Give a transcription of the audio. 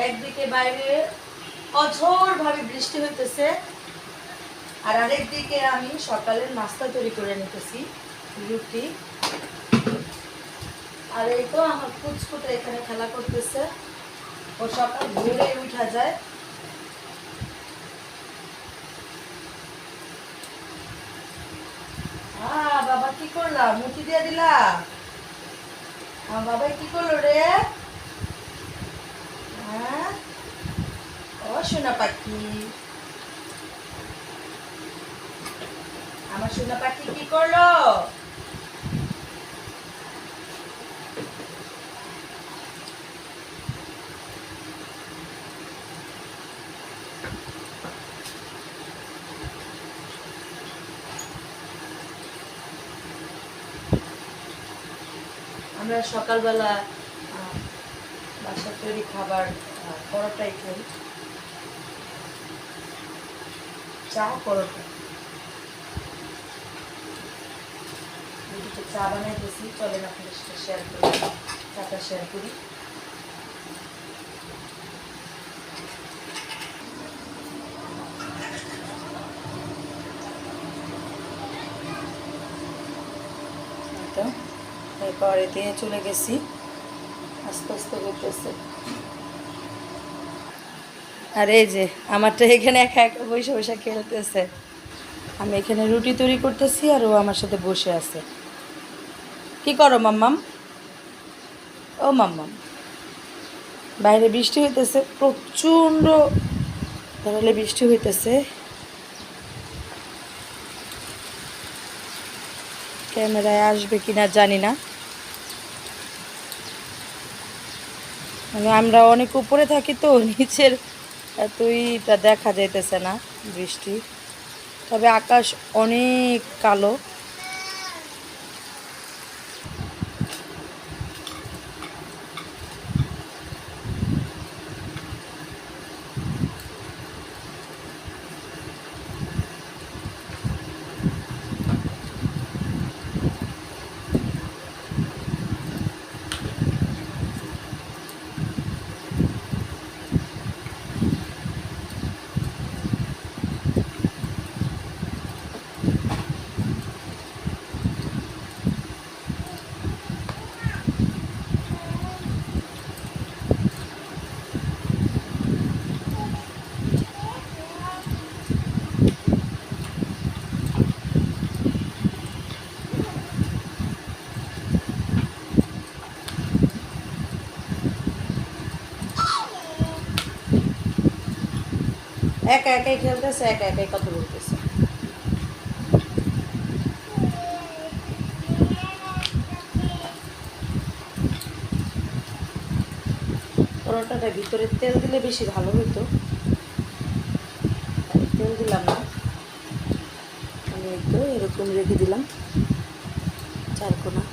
একদিকে বাইরে অঝোর ভাবে বৃষ্টি হইতেছে, আর আরেকদিকে আমি সকালের নাস্তা তৈরি করে নিতেছি, রুটি। আর এই তো আমার কুচকুটা এখানে খেলা করতেছে, ও সকাল ভোরে উঠা যায়। বাবা কি করলা, মুখি দিয়ে দিলা? আমার বাবা কি করলো রে? হ্যাঁ, ও সোনা পাখি, আমার সোনা পাখি কি করলো? আমরা সকালবেলা বাসার তৈরি খাবার পরোটাই খাই, চা পরোটা। চা বানাইতেছি, চলেন আপনাদের সাথে শেয়ার করি, চাটা শেয়ার করি। এরপরে দিয়ে চলে গেছি, আস্তে আস্তে করতেছে। আর এই যে আমারটা এখানে একা একা বসে বসে খেলতেছে, আমি এখানে রুটি তৈরি করতেছি আর ও আমার সাথে বসে আছে। কি করো মাম্মাম? ও মাম্মাম, বাইরে বৃষ্টি হইতেছে, প্রচণ্ড ধরলে বৃষ্টি হইতেছে। ক্যামেরায় আসবে কিনা জানি না, মানে আমরা অনেক উপরে থাকি তো নিচের এতইটা দেখা যাইতেছে না বৃষ্টি, তবে আকাশ অনেক কালো। একা একাই খেলতেছে, একা একাই কথা বলতেছে। পরোটাটা ভিতরে তেল দিলে বেশি ভালো হতো, তেল দিলাম না, আমি একটু এরকম রেখে দিলাম চারকোনা।